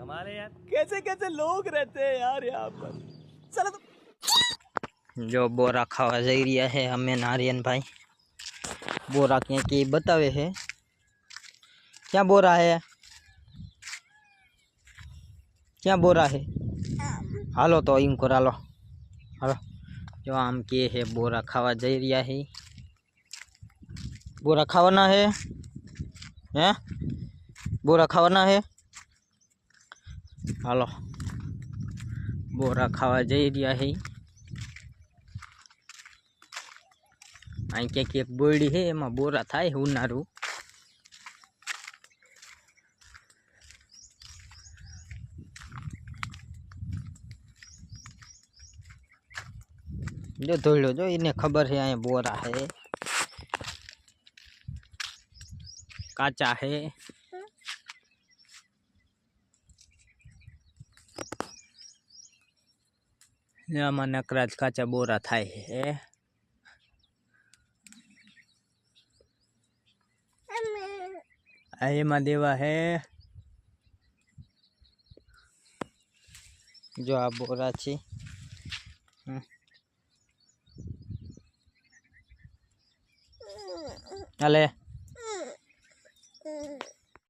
कमाल है यार, कैसे कैसे लोग रहते हैं यार यहाँ पर। चलो तो जो बोरा खावा जई रिया है हमें नारियन भाई। बोरा के बतावे है क्या बोरा है, क्या बोरा है। हालो तो यूं करा लो, हालो जो आम के है बोरा खावा जई रिया है। बोरा खावाना है, हैं बोरा खावाना है। हालो बोरा खावा जई रिया है। અહીં ક્યાંક એક બોયડી છે એમાં બોરા થાય ઉનારું। जो ધોળ્યો જો એને ખબર છે અહીંયા બોરા है, કાચા है। આમાં નકરા જ કાચા બોરા થાય છે। એમાં દેવા है जो आ बोरा છે। હાલે